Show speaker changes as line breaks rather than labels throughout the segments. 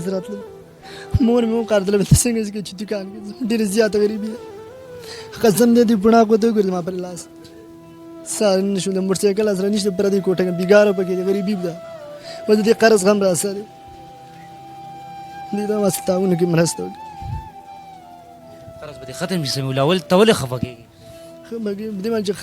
زه راتلم مور مې وقاردله ته څنګه چې چې دوکان کې ډېره زیاته غریبي ده قسم دې دې بڼاکو ته وګورې زما پر لاس سار نه شو د موټرسایکل سره نشته پردی کوټه کې بیګاره پکې غریبي ده و دې قرض غم را سره دې دا واسطاونه کې مرسته وکړي
قرض به دې ختم شي سمیع الله ول ته ولې خفه کېږي
خو مګي دې ما چې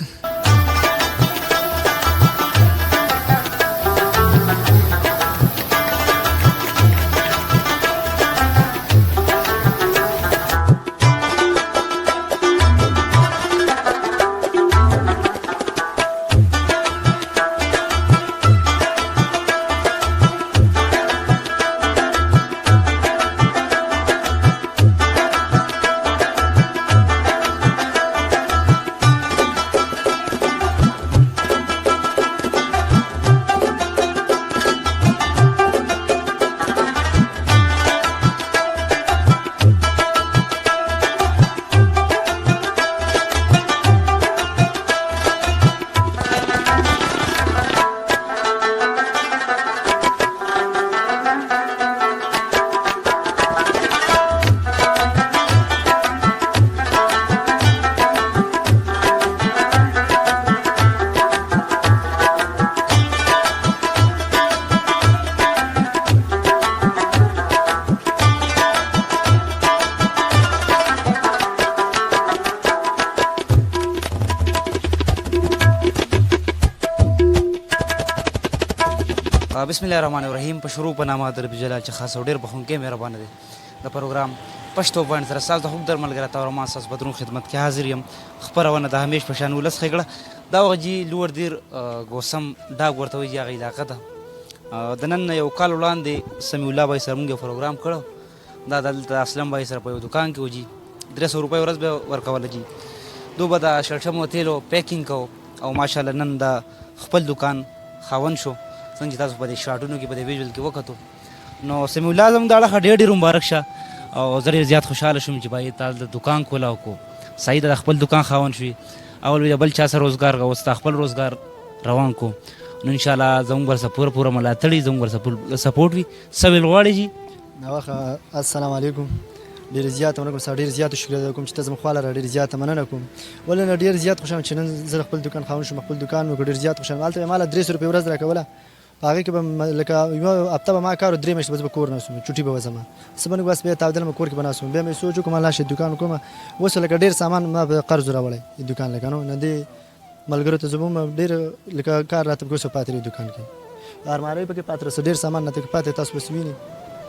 بسم الله الرحمن الرحیم په شروع په نامه د رب جلال چې خاص او ډېر بخښونکی مهربانه دی د پروګرام پښتو باندې سره ستاسو د خوږ در ملګری طاهر ستاسو په درون خدمت کې حاضر یم خپرونه د همیش په شان ولس ښېګړه دا هغه جي لوړ دیر ګوسم ډاګ ورته وایي هغه علاقه ده د نن یو کال وړاندې سمیع الله بھائی سره موږ یو پروګرام کړی دا دلته اسلم بھائی سره په یو دوکان کې و جي 300 روپۍ ورځ به ورکوله جي دو به د شړشمو تیلو پیکینګ کوو او ماشاءالله نن د خپل دوکان خاوند شو څنګه چې تاسو په دې شاټونو کې په دې ویجوال کې وکتو نو سمیع الله اعظم دا اړخه ډېر مبارک شه او زه ډېر زیات خوشحاله شوم چې بھائی تا د دوکان کولاو کو صحیح د خپل دوکان خاوند شوي اول د بل چا سره روزګار کوو ستا خپل روزګار روان کو نو انشاءالله زموږ ورسره پوره ملاتړ وي زموږ ورسره سپورټ وي څه ویل غواړې جي
ناوخه السلام علیکم ډېر زیات مننه کوم ستا ډېر زیات شکر ادا کوم چې ته زما خوا لره ډېر زیاته مننه کوم ولې نه ډېر زیات خوشحاله چې نن زه خپل دوکان خاوند شوم خپل دوکان مې ډېر زیات خوشحاله هلته ماله 300 روپۍ ورځ راکوله په هغې کې به لکه یوه هفته به ما کار و 3 میاشتې به زه به کور نه وسم چوټي به وځم څه به نه بس بیا تاودلم کور کې به ناست وم بیا مې سوچ وکړم الله شي دوکان وکړم اوس لکه ډېر سامان ما په قرض راوړی دوکان لکه نو نه دې ملګرو ته زه به هم ډېر لکه کار راته پکې اوس پاتې دی دوکان کې المارۍ پکې پاتې رسه ډېر سامان نه پاتې تاسو بس وینئ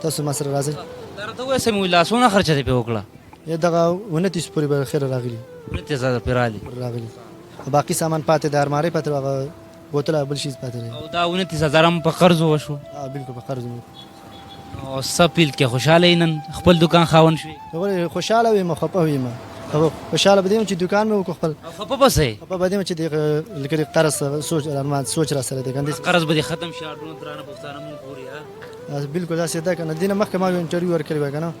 تاسو ما سره راځئ
دا راته ووایه سمیع الله څومره خرچه دې پرې وکړه
دغه 29 پورې به خیر راغلي
29,000 پرې
راغلي باقي سامان پاتې د المارۍ پاتې هغه بوتل بل شي پاتې دی
او دا 29,000 هم په قرض وشو
بالکل په قرض
او سپیل کې خوشاله نن خپل دکان خاوند شوي
ولې خوشاله ویم خپه ویم خوشاله به دیم چې دکان مې وکړ خپل
خپه به سئ
خپه به دیم چې لکه قرض سوچ را سره دی
قرض به دې ختم شي اډونه درانه پښتانه مونږ پورې
بالکل دا سیده کنه دینه مخکې ما یو انټرویو ورکړی و کنه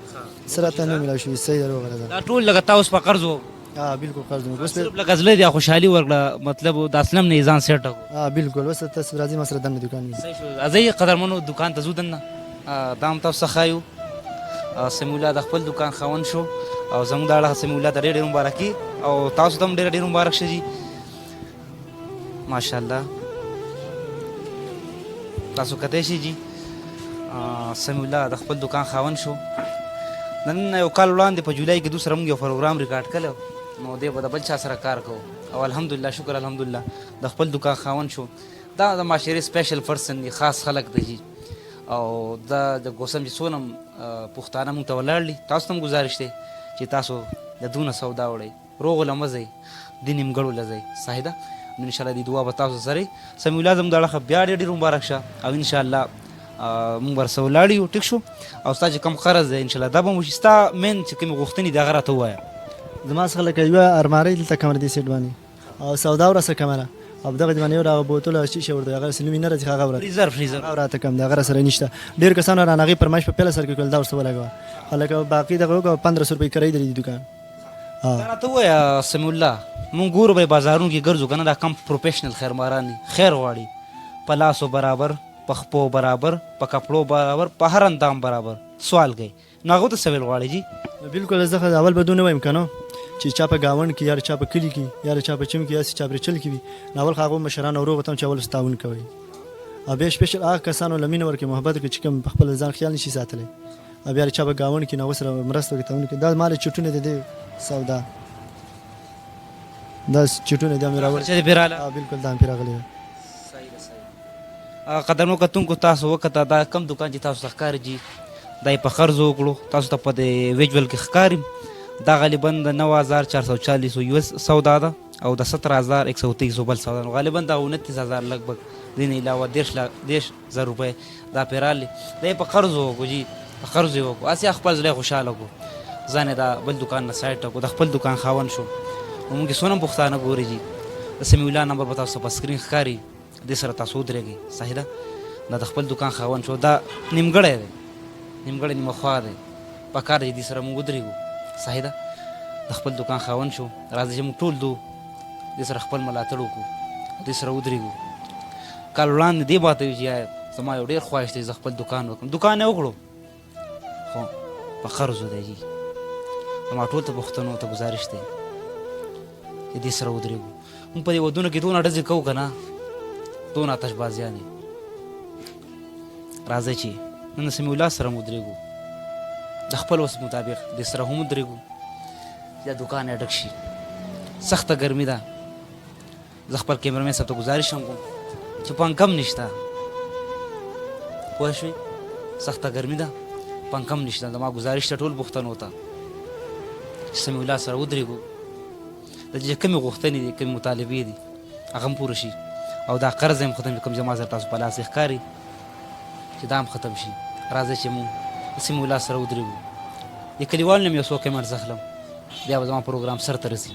سره ته نه ملاوي شوی صحیح درو غره
دا ټول لګا تاسو په قرض وو
بالکل قرض مو
بس لګا ځلې د خوشحالي ورکړه مطلب د اسلم نه ځان سیټ
بالکل بس تاسو راځي ما سره دنه دکان
صحیح شو ازي قدرمنو دکان ته زودن دام تاسو خایو سمیع الله د خپل دکان خاوند شو او زموږ د اړه سمیع الله ته ډېر مبارکي او تاسو ته هم ډېر مبارک شه جي ماشاءالله تاسو کته شي جي سمیع الله د خپل دکان خاوند شو نن یو کال وړاندې په جولای کې دوسره موږ یو پروګرام ریکارډ کړی نو دی به د بل چا سره کار کوو او الحمدلله شکر الحمدلله د خپل دکان خاوند شو دا د معاشرې سپیشل پرسن دی خاص خلک دی جي او دا د ګوسم چې څونه پښتانه موږ ته ولاړ دي تاسو ته هم ګزارش دی چې تاسو د دونه سودا وړئ روغ له مه ځئ د نیمګړو له ځئ صحیح ده نو انشاءالله دې دعا به تاسو سره سمیع الله اعظم د اړخه بیا ډېر مبارک شه او انشاءالله مونږ ورسره ولاړ یو ټیک شو او ستا چې کوم قرض دی انشاءالله دا به مو شي ستا مین چې کومې غوښتنې دي هغه راته ووایه
زما څخه لکه یوه المارۍ دلته کمره دې سیټ باندې او سودا ورسره کمره او دغه باندې یو دغه بوتل شیشه ورته هغه سلمي نه راځي هغه ورته
فریزر
راته کم دا هغه سره نشته ډېر کسان را نغې پرمایش په پیله سر کې کول دا ورسره ولګوه هلکه باقي دغه 1500 روپۍ کرایي دی دکان
دا راته ووایه سمیع الله مونږ ګورو به بازارونو کې ګرځو که نه دا کم پروفیشنل خیرماران دي خیر غواړي په لاسو برابر په خپو برابر په کپړو برابر په هر اندام برابر سوال کوي نو هغه ته څه ویل غواړي جی
بالکل زه اول به دونه وایم که نه چې چا په ګاونډ کې یا چا په کلي کې یا چا په چم کې یا چا په چل کې وي نو اول خو هغه مشران او روغ ته چې اول ستاون کوي او بیا سپیشل هغه کسانو له مینه ورکې محبت کوي چې کوم په خپل ځان خیال نشي ساتلی او بیا چا په ګاونډ کې نو سره مرسته کوي تاون کوي دا مال چټونه دي سودا دا چټونه دي امیر اول
چې بیراله
بالکل دا امیر اغلی
قدرمنو کتونکو تاسو وکړه دا کم دکان چې تاسو ښکار جی دا په قرض وکړو تاسو ته په دې ویجوال کې ښکاري دا غالبا د 9440 یو سودا ده او د 17123 بل سودا ده غالبا دا 29000 لګ بګ دین علاوه 10000 روپۍ دا پیرالي دا په قرض وکړو جی په قرض وکړو اسی خپل ځای خوشاله کو ځان دا بل دکان نه سایت کو د خپل دکان خاون شو موږ سونم پښتانه ګوري جی د سمیع الله نمبر به تاسو په سکرین ښکاري د سره تاسو درېږي صحیح ده دا د خپل دکان خاون شو دا نیمګړی دی نیمګړی نیمه خوا دی په کار دی سره موږ درېږو صحیح ده د خپل دکان خاون شو راځي چې موږ ټول دو د سره خپل ملاتړ وکړو د سره ودرېږو کال وړاندې دې باته وي چې زما یو ډېر خواهش دی زه خپل دکان وکړم دکان یې وکړو خو په قرضو دی جي زما ټول ته پښتنو ته ګزارش دی چې دې سره ودرېږو موږ په دې ودونو کې دونه ډزې کوو که نه دونه آتشبازیانې راځئ چې نن د سمیع الله سره مو ودرېږو د خپل وس مطابق د سره هم درېږو چې دا دکان یې ډک شي سخته ګرمي ده زه خپل کیمرمین صاحب ته ګزارش هم کوم چې پنکه هم نشته پوه شوې سخته ګرمي ده پنکه هم نشته زما ګزارش ته ټول پښتنو ته چې سمیع الله سره ودرېږو د چې کومې غوښتنې دي کومې مطالبې دي هغه هم پوره شي او دا قرض هم ختم شي کوم زما سره تاسو په لاس یې ښکاري چې دا هم ختم شي راځئ چې مونږ سمیع الله سره ودرېږو د کلیوالو نه مې یو څو کمنټ اخلم بیا به زما پروګرام سر ته رسي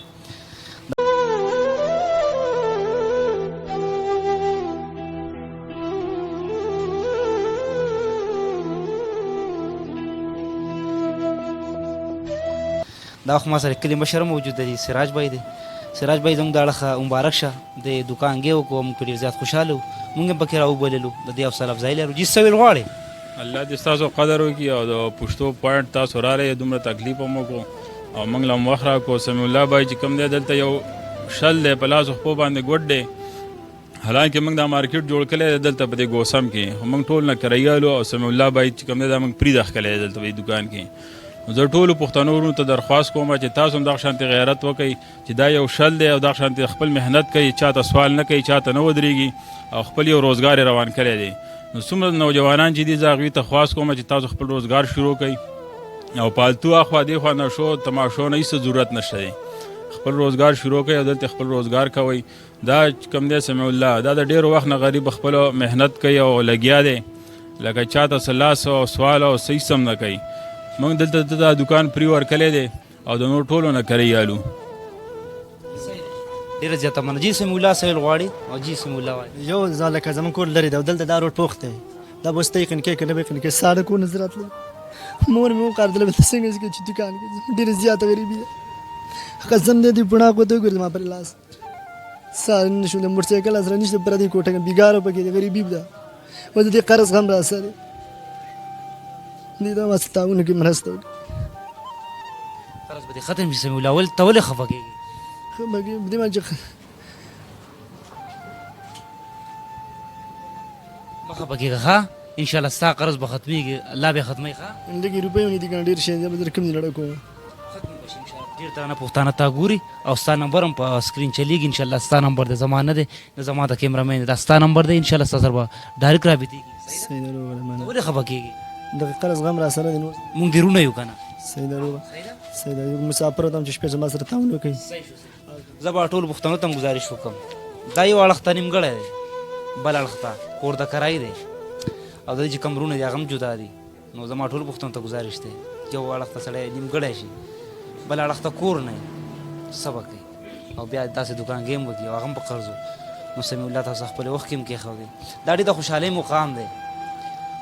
دا وخت ما سره کلي مشر موجود دی سراج بای دی سراج بای زموږ د اړخه مبارک شه د دکان ګې وکړو موږ پرې ډېر زیات خوشحاله وو موږ هم پکې راوبللو د دې حوصله افزایي لرو جي څه ویل غواړې
الله دې ستاسو قدر وکړي او د پښتو پوینټ تاسو راغلی دومره تکلیف هم وکړو او موږ له هم وخت راکړو سمیع الله بای چې کوم دی دلته یو شل دی په لاسو خپو باندې ګوډ دی حالانکه موږ دا مارکیټ جوړ کړی دی دلته په دې ګوسم کې موږ ټول نه کرایالو او سمیع الله بای چې کوم دی دا موږ پریدخ کړی دی دلته په دې دکان کې زه ټولو پښتنو ورونو ته درخواست کوم چې تاسو هم دغه شانتې غیرت وکئ چې دا یو شل دی او دغه شانتې خپل محنت کوي چاته سوال نه کوي چاته نه ودرېږي او خپل یو روزګار یې روان کړی دی نو څومره نوجوانان چې دي زه هغوی ته خواست کوم چې تاسو خپل روزګار شروع کړئ او پالتو اخوا دېخوا نشو تماشو نه هېڅ ضرورت نشته دی خپل روزګار شروع کړئ او دلته خپل روزګار کوئ دا کوم دی سمیع الله دا د ډېر وخت نه غریب خپلو محنت کوي او لګیا دی لکه چاته څه لاس او سوال او څه هېڅ هم نه کوي موږ دلته دا دکان پرې ورکلی دی او د نور ټولو نه کریالو
ډېره زیاته مننه جي سمیع الله څه ویل غواړي او جي سمیع الله وایي
یو ځان لکه زموږ کور لرې دی او دلته دا روډ پوخ دی دا به اوس ته یقین کوې که نه به یقین کوې ساړه کور نه زه راتلم مور مې وقاردله بلته څنګه چې دکان کې ډېره زیاته غریبي ده قسم دی دوی پڼاق ورته وګورې زما پر لاس ساری نه شو د موټرسایکل سره نشته پردی کوټه کې بیګاره پکې دی غریبي ده اوس د دې قرض غم را سره دې دا ما څه تعاون کې مرسته وکړي
قرض به دې ختم شي سمیع الله ته ولې خفه کېږي
دې ما چې
مه خفه کېږه ښه انشاءالله ستا قرض به ختمېږي الله به ختموي ښه
لږې روپۍ ونې دي که نه ډېر شی زه به در کوم ځای لړه کوم
ختم به شي انشاءالله ډېر ترانه پښتانه تا ګوري او ستا نمبر هم په سکرین چلیږي انشاءالله ستا نمبر دی زما نه دی زما د کیمرامین دا ستا نمبر دی انشاءالله ستا سره به ډایرکټ رابطېږي
صحیح ده روغه
ولې خفه کېږي
دغه قرض غم را سره دی نور
مونږ دې رونه یو که نه
صحیح ده روغه صحیح ده یو مسافر وته هم چې شپې زما سره تعاون وکړي
زه به ټولو پښتنو ته هم ګزارش وکړم دا یو اړخ ته نیمګړی دی بل اړخ ته کور د کرایي دی او د دې چې کوم رونه دي هغه هم جدا دي نو زما ټولو پښتنو ته ګزارش دی یو اړخ ته سړی نیمګړی شي بل اړخ ته کور نه صبر کوي او بیا داسې دکانګې هم وکړي او هغه هم په قرض نو سمیع الله تاسو خپل وخت کې هم کېښودی دا ډېر د خوشحالۍ مقام دی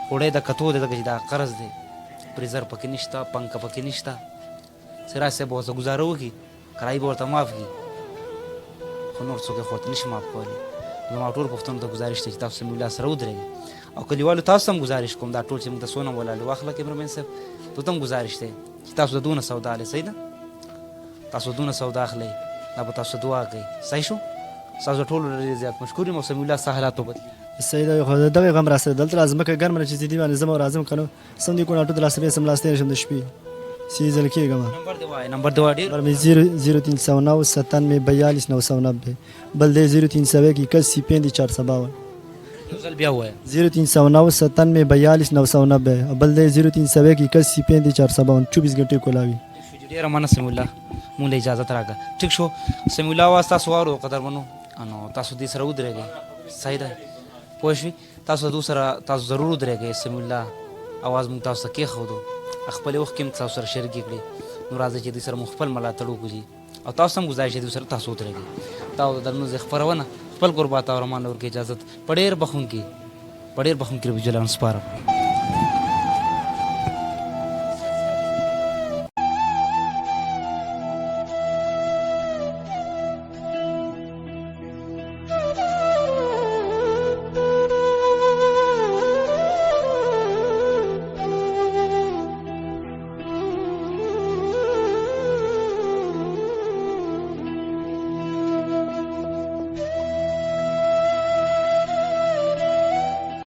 خوړی د کتو دی ځکه چې دا قرض دی پریزر پکې نشته پنکه پکې نشته سراج صاحب به ورته ګزاره وکړي کرایي به ورته معاف کړي خو نور څوک یې خو ورته نشي معاف کولی زما ټول پښتنو ته ګزارش دی چې تاسو سمیع الله سره ودرېږئ او کلیوالو تاسو هم ګزارش کوم دا ټول چې موږ ته څونه ولاړ دي واخله کیمرمین صاحب تو ته هم ګزارش دی چې تاسو د دونه سودا اخلئ صحیح ده تاسو دونه سودا اخلئ دا به تاسو دعا کوي صحیح شو ستاسو ټولو ډېر زیات مشکور یم او سمیع الله ستا حالاتو بدلي
صحیح ده خو دغه غم راسره دلته راځم که ګرمه چې دې باندې زما راځم کنه سم دې کو اټو دراسره سم لاسته شم د شپې سی ځل کېږم
نمبر دی وای نمبر دی وای ډېر
نمبر مې 0309 97 42 990 بل دی 0301 81 35 452
یو ځل بیا ووایه
0309 97 42 990 بل دی 0301 81 35 452 24 घंटे کولاوي
ډېره مننه سمیع الله مونږ له اجازت راکړه ټیک شو سمیع الله اواز تاسو واورو قدرمنو نو تاسو دې سره ودرېږئ صحیح ده پوه شوي تاسو د سره تاسو ضرور ودرېږئ سمیع الله اواز مونږ تاسو ته کېښودو خپل وخت کې هم تاسو سره شریکې کړې نو راځئ چې دوی سره مو خپل ملاتړ وکړي او تاسو هم ګزارش دی دوی سره تاسو ودرېږئ تا د لمونځ خپرونه خپل قربات او رحمان ورکې اجازت په ډېر بخښونکي رب جل سپارم